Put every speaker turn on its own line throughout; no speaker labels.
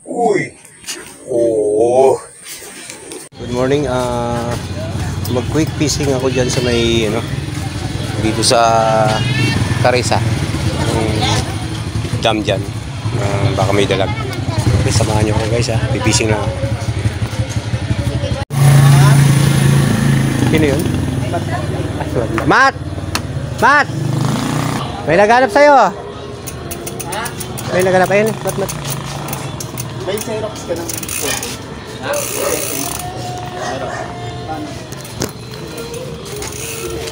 Uy! Oo!
Good morning. Mag-quick fishing ako dyan sa may, dito sa Carissa. Yung dam dyan. Baka may dalag. Okay, samahan nyo ako guys ha. Pipishing lang ako. Sino yun? Matt! Matt! May naghanap sa'yo. May naghanap. Ayun, Matt.
May Xerox ka ng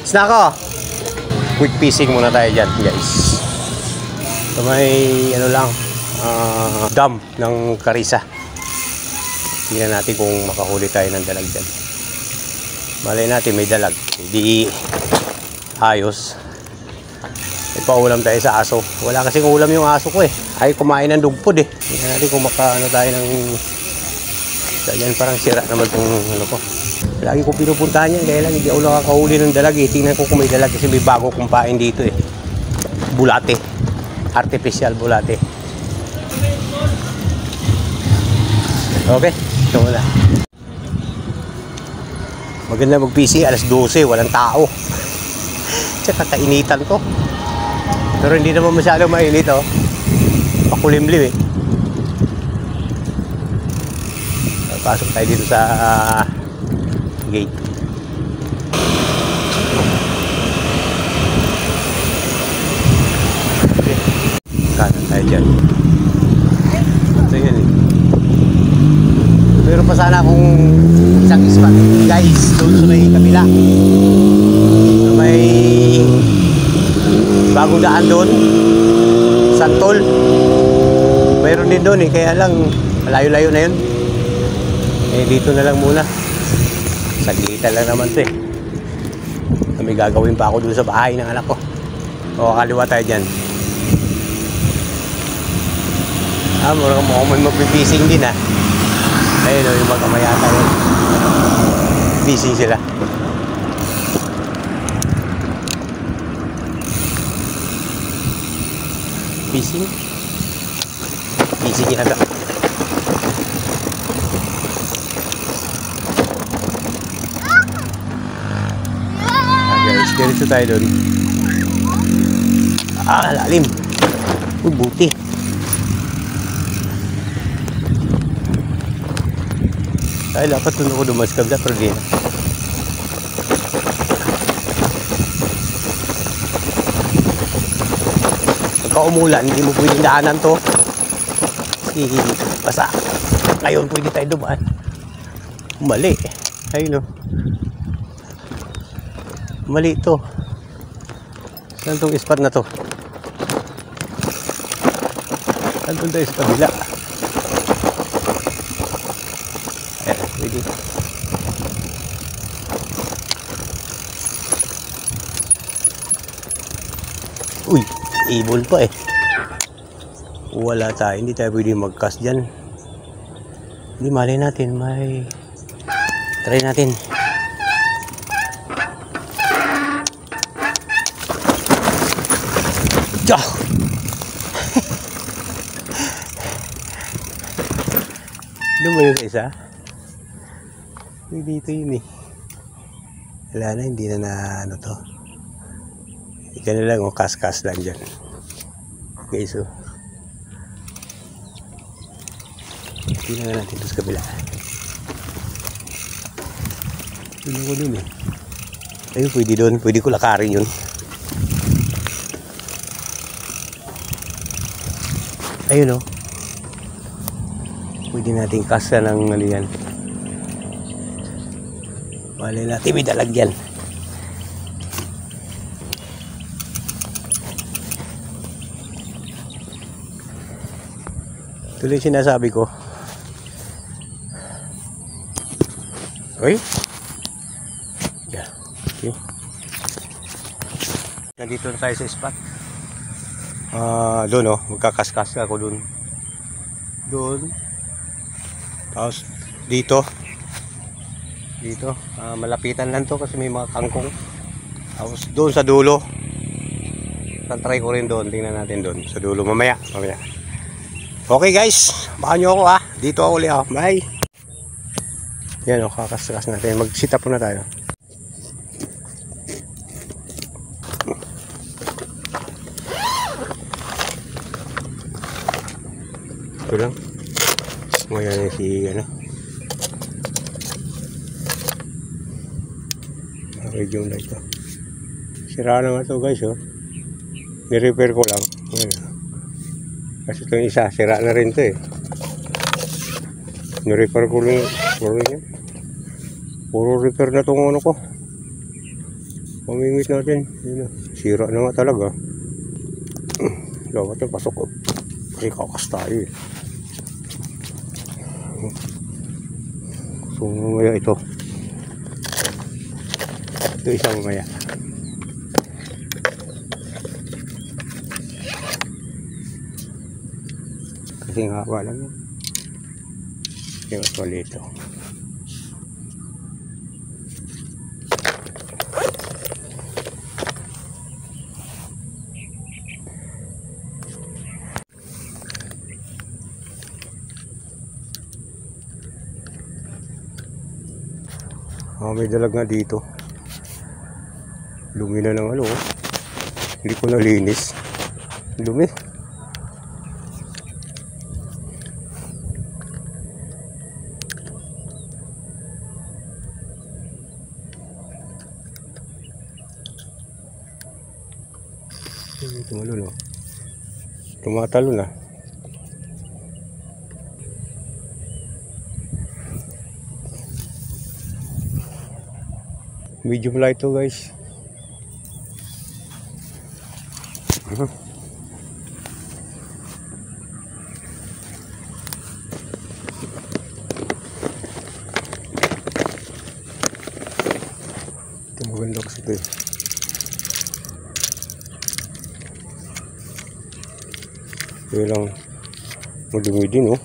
Snako! Quick fishing muna tayo dyan guys. So may dam ng Carissa. Tingnan natin kung makahuli tayo ng dalag dyan. Malay natin may dalag. Hindi ayos. Ipaulam tayo sa aso. Wala kasing ulam yung aso ko eh. Ay kumain ng dugpod eh. Tingnan natin kung tayo ng... Yan parang sira naman itong ko. Lagi ko pinupuntahan yan. Kaya lang hindi ako nakakahuli ng dalag eh. Tingnan ko kung may dalag kasi may bago kong pain dito eh. Bulate. Artificial bulate. Okay. Ito muna. Maganda mag-PC. Alas 12. Walang tao. Tsaka kainitan ko. Pero hindi naman masyadong mainit oh. Pakulimlim eh. Pasok tayo dito sa gate. Okay. Kanan tayo dyan. Ito yun eh. Pero pa sana kung isang spot guys doon sa may kabila. May bagong daan doon. Santol. Mayroon din doon eh. Kaya lang malayo-layo na yun. Eh dito na lang muna. Saglitan lang naman ito eh. May gagawin pa ako doon sa bahay ng anak ko. O kaliwa tayo dyan. Mukhang magpipishing din ha. Ayun o yung magkamayata yun. Fishing sila. Fishing yata. Guys, ganito tayo doon. Lalim. Buti. Ay, dapat doon ako dumaskab na pero di na. Umulan, hindi mo pwedeng daanan to kasi basa. Ngayon pwede tayo dumaan. Mali. Ayun o. Mali ito. Saan itong spot na to? Saan itong tayo sa kabila? Ayan, pwede. Uy! Ibon pa eh. Wala tayo. Hindi tayo pwede mag-cast dyan. Hindi, malay natin. Try natin. Tiyo! Doon ba yung isa? Dito yun eh. Wala na. Hindi na to. Ika na lang o kas-kas lang dyan. Okay, so tingnan natin ito sa kabila. Tingnan ko dun eh. Ayun, pwede doon. Pwede ko lakarin yun. Ayun o. Pwede natin kasa ng yan. Malay natin may dalag yan. Tuloy sinasabi ko. Uy. Yeah. Okay. Nandito na tayo sa spot. Doon magkakaskas ako doon. Doon. Tapos dito. Malapitan lang to kasi may mga kangkong. Tapos doon sa dulo. Try ko rin doon. Tingnan natin doon sa dulo mamaya. Okay guys, baka nyo ako ha. Dito ako ulit ako. Bye. Yan o, kakas-kas natin. Mag-sit up na tayo. Ito lang. Ngayon si ano. Medium light to. Sira na nga to guys oh. Ni-repair ko lang. Ayan. Kasi itong isa, sira na rin to eh. Ni-repair ko lang. Puro repair na itong ano ko. Pamimit natin. Sira na nga talaga. Dapat yung pasok ko. Kasi kakas tayo eh. So mamaya ito. Ito isa mamaya. Kasing haba lang yun. Yung actually ito. May dalag nga dito. Lumi na ng ano. Hindi ko nalinis. Lumi. Tumalo no. Tumatalo na. Medium light to guys. Ito maganda kasi ito eh. Ito lang madumi din oh.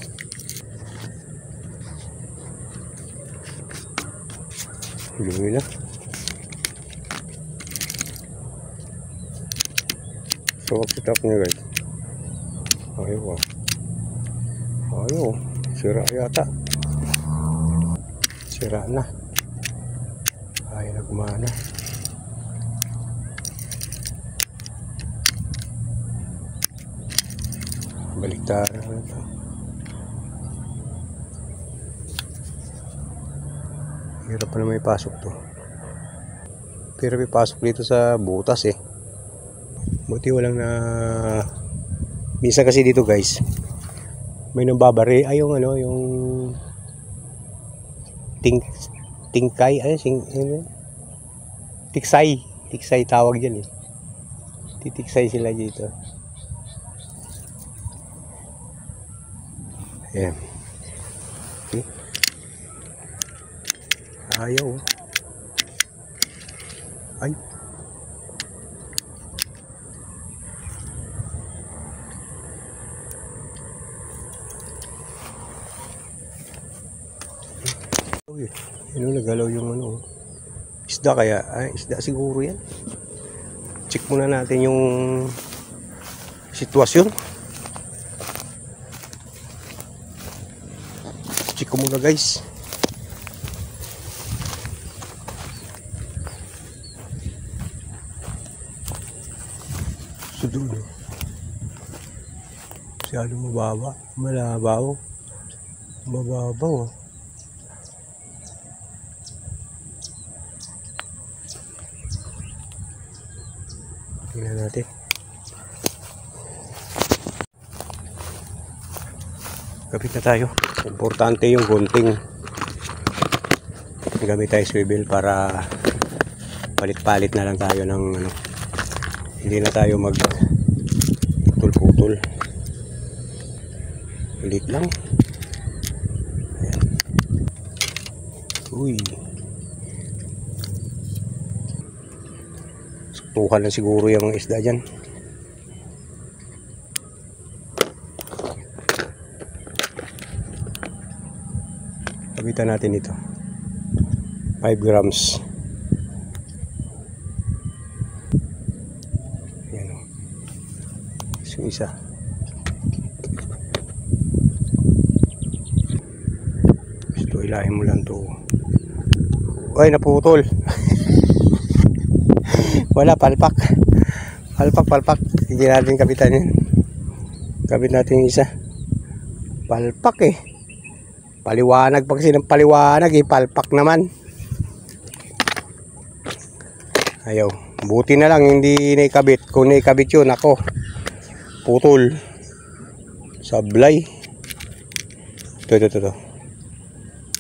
Dumi na. So, sit up nyo guys. Ayaw. Ayaw. Sira yata. Sira na. Ayaw na gumana. Baliktaran na ito. Hirap pa na may pasok to. Pero may pasok dito sa butas eh. Buti walang na minsan kasi dito guys may nambabari ay yung ano yung tingkay ay tiksay tawag diyan eh. Titiksay sila dito. Ayan. Okay. Ayaw. Ay. Ano nagalaw yung ano isda kaya isda siguro yan. Check muna natin yung sitwasyon. Check ko muna guys. So doon masyado malabaw mababaw. Tingnan natin. Kapit na tayo. Importante yung gunting. Gamit tayo swivel para palit-palit na lang tayo ng ano. Hindi na tayo mag putol-putol. Ulit lang. Ayan. Uy. Tuhan lang siguro yung mga isda dyan. Kabitan natin ito 5 grams. Ayan o. So isa So ilahin mo lang to. Ay, naputol. Wala, palpak. Palpak. Hindi natin kapitan yan. Kapit natin yung isa. Palpak eh. Paliwanag pa kasi ng paliwanag eh. Palpak naman. Ayaw. Buti na lang hindi naikabit. Kung naikabit yun, ako. Putol. Sablay. Ito.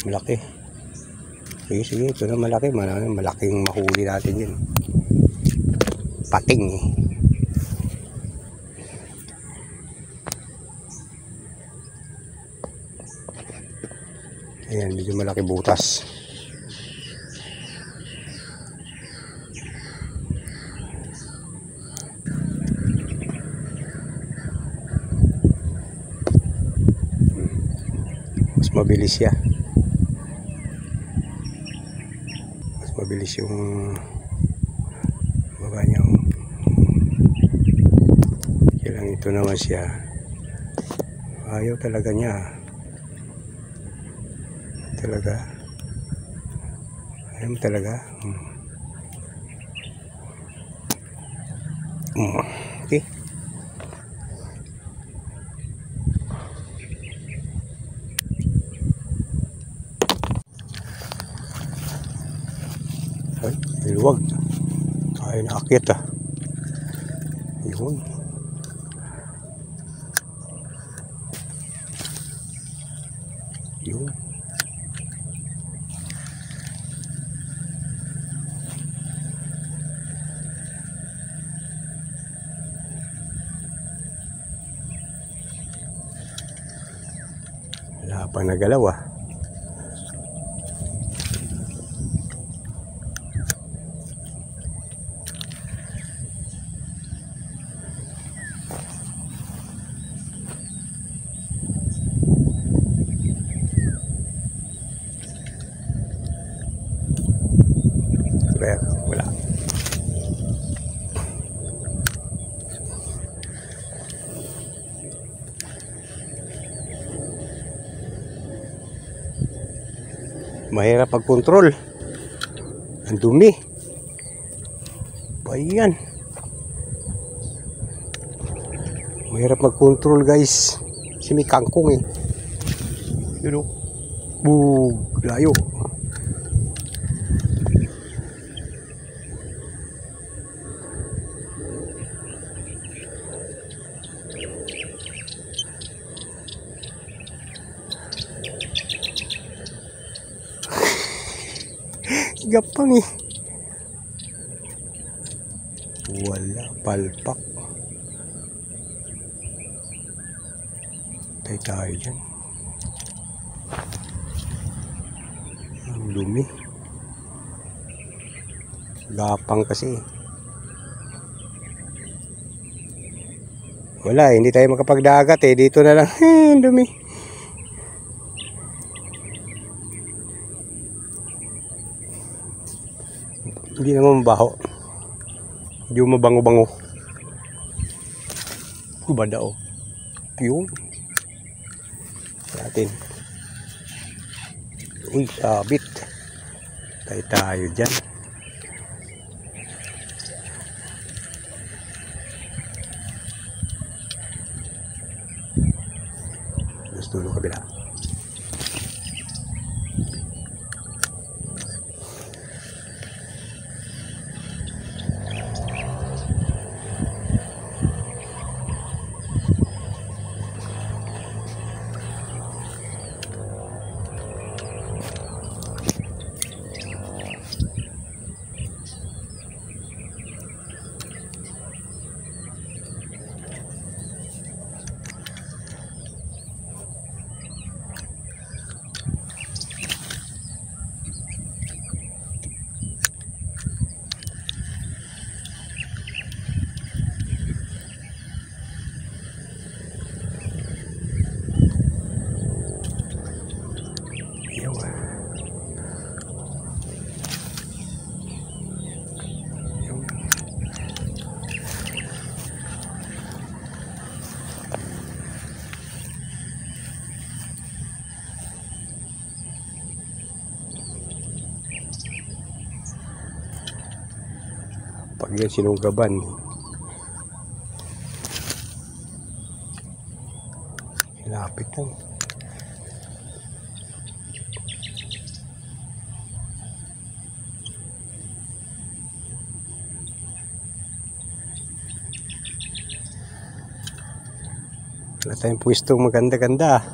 Malaki. Sige. Ito na malaki. Malaking mahuli natin yun. Pating eh. Ayan, medyo malaki butas. Mas mabilis siya. Mas mabilis yung baba niya. Kailang ito naman siya. Ayaw talaga niya. Talaga. Ayaw talaga. Okay. Ay, iluwag. Kaya naakit ah. Yun. Yun. Wala pa nagalaw ah. Wala. Mahirap pag-control. Ang dumi. Ayan. Mahirap mag-control guys. Kasi may kangkong eh. Yun o. Boom. Layo. Gapang eh. Wala, palpak. Tayo dyan. Ang dumi. Gapang kasi. Wala, hindi tayo makapagdagat eh. Dito na lang. Ang dumi. Hindi naman mabaho. Hindi mo mabango-bango. Bada o. Yun. Natin. Uy, sabit. Tayo dyan. Gusto nung kabila. Yan, sinugaban. Lapit lang. Wala tayong pwestong maganda-ganda.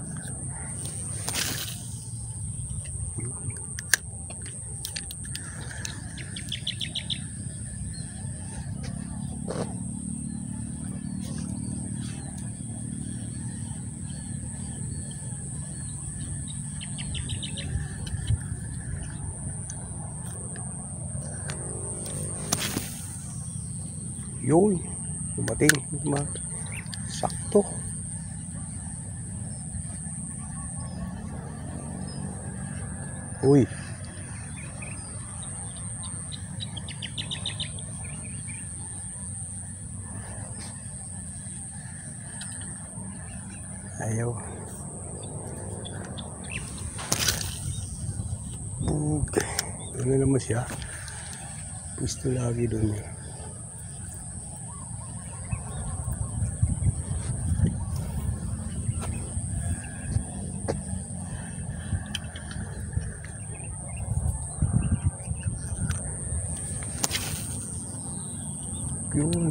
Yun, dumating, sakto. Uy. Ayaw. Bug. Ano naman siya? Gusto lagi doon eh. Yun.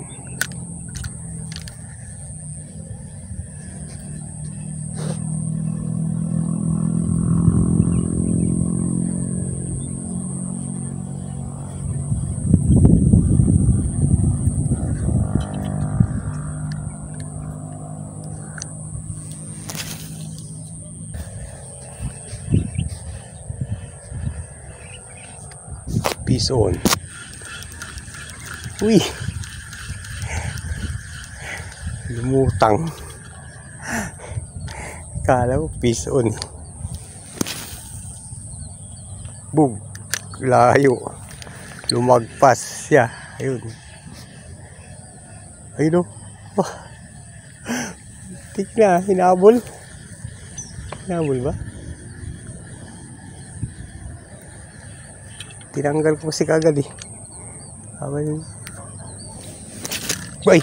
Peace on. Uy. Lumutang. Kala ko peace on. Bug. Layo. Lumagpas siya. Ayun. Ayun o. Oh. Tignan. Hinabol. Hinabol ba? Tinanggal ko kasi kagad eh. Abay. Bay.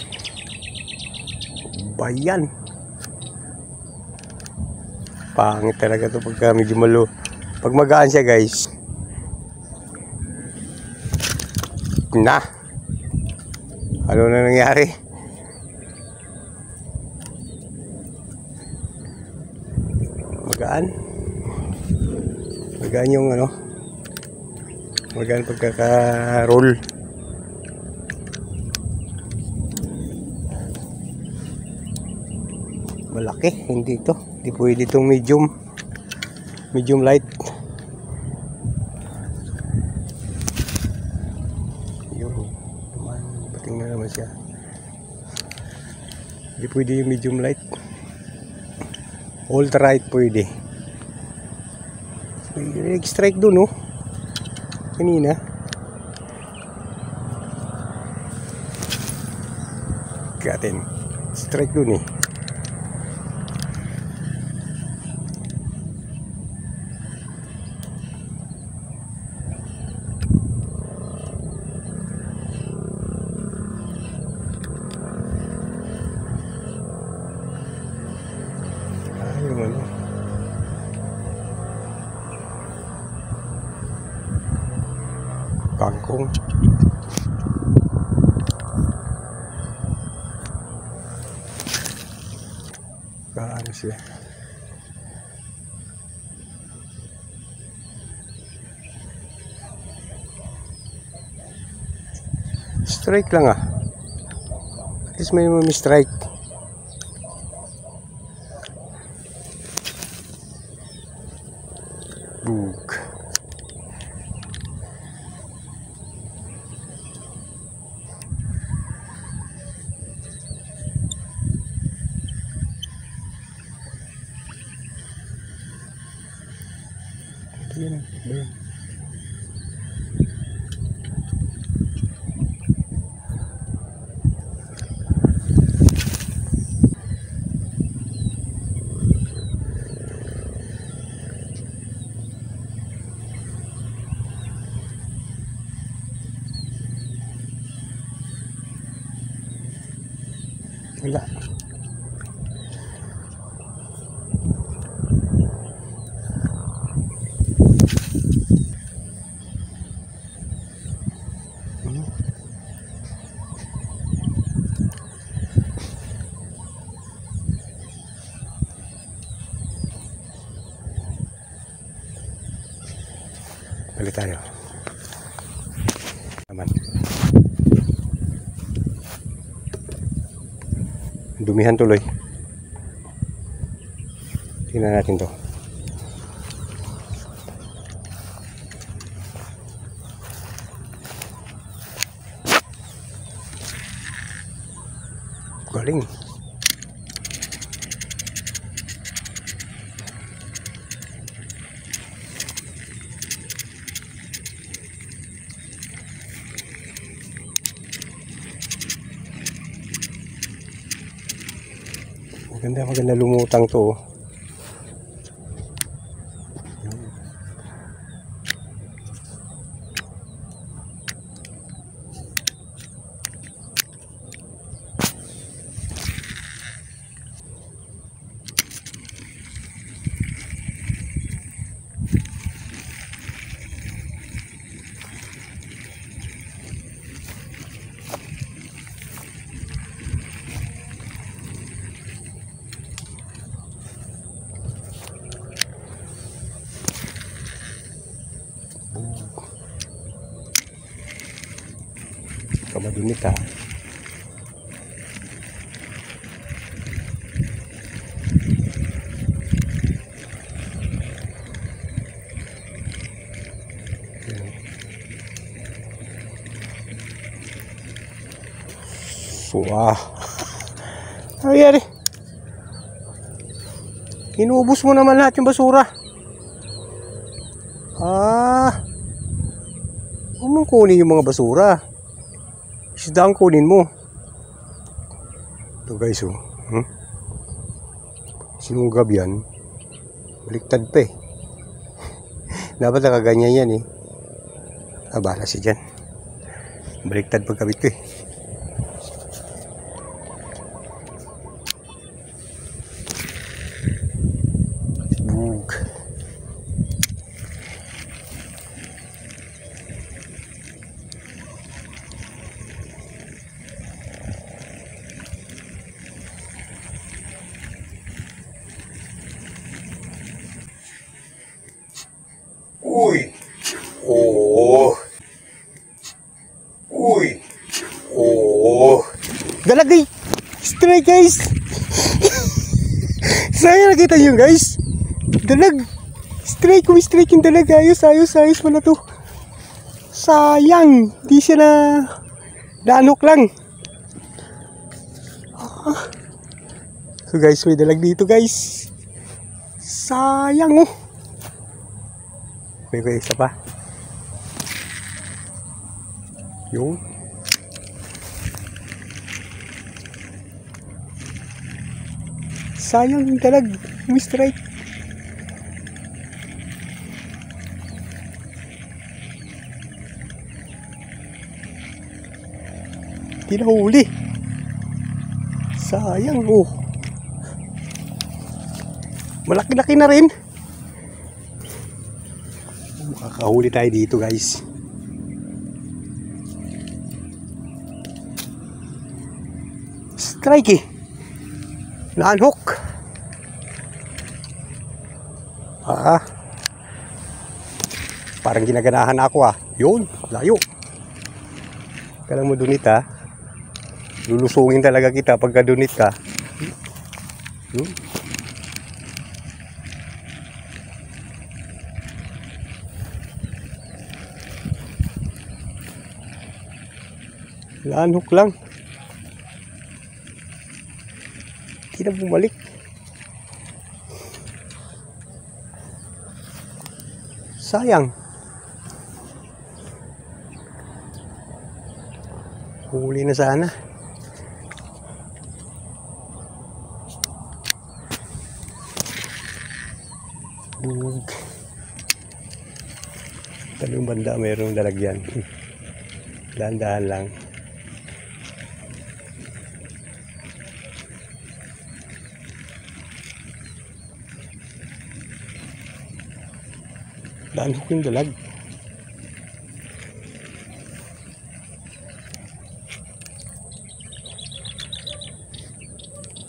Bayan. Pangit talaga to pagka medyo malo. Pag magaan siya guys. Na. Ano na nangyari? Magaan. Magaan yung ano. Magaan pagkaka-roll. Malaki, hindi ito. Hindi pwede itong medium light. Yun, pating na naman siya. Hindi pwede yung medium light. Ultra light pwede. May strike dun oh. Kanina. Katin. Strike dun eh. Kangkong. Kaano siya? Strike lang ah. At least may strike. Bug. Yan, yan. Wala. Balik tayo. Aman. Dumihan tuloy. Tingnan natin to. Galing. Maganda lumutang to. Kamadunit ha. Wah. Ano nangyari? Inuubos mo naman lahat yung basura. Huwag mong kunin yung mga basura. Isda ang kunin mo. Ito guys, oh. Sinugab yan. Baliktad pa eh. Dapat nakaganyan yan eh. Bala siya dyan. Baliktad pagkabit ko eh. Bug.
Uy! Oh! Uy! Oh!
Dalagay! Strike guys! Saya nakita nyo guys! Dalag! Strike! Strike yung dalag! Ayos pala to! Sayang! Di siya na danok lang! So guys, may dalag dito guys! Sayang oh! May isa pa. Yung sayang yung dalag. Mistrike. Di nahuli. Sayang oh. Malaki-laki na rin. Makakahuli tayo dito guys. Strike eh. Na-unhook. Parang ginaganahan ako ah. Yun, layo. Kailangan mo dunit ah. Lulusungin talaga kita pagka dunit ka. Yun. Na-unhook lang. Hindi na bumalik. Sayang. Huli na sana. Bug. Talong banda mayroong lalagyan. Dahan-dahan lang. Naanhook yung dalag.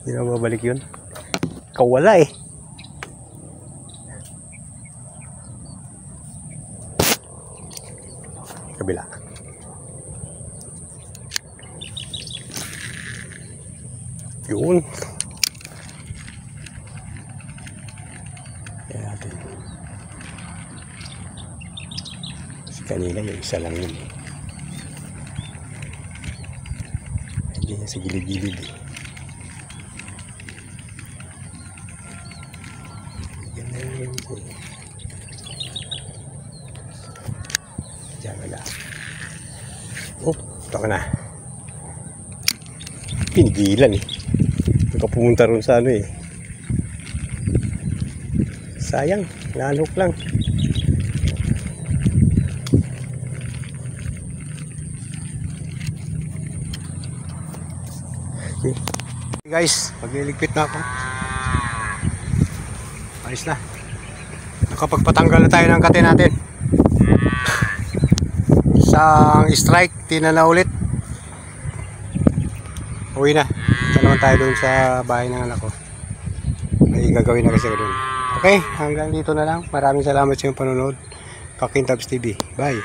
Hindi na babalik yun. Kawala eh. Kabila. Yun. Yan natin. Kasi kanina yung isa lang yun. Hindi niya sa gilid-gilid eh. Yan na yun. Diyan wala. Oh, taka na. Pinigilan eh. Nakapunta ron sa ano eh. Sayang, nalok lang. Okay. Hey guys, magliligpit na ako. Ayos na. Nakapagpatanggal na tayo ng kate natin. Isang strike, tina na ulit. Uwi na. Ito naman tayo doon sa bahay ng anak ko. May gagawin na kasi doon. Okay, hanggang dito na lang. Maraming salamat sa iyong panonood. Kakintabs TV. Bye.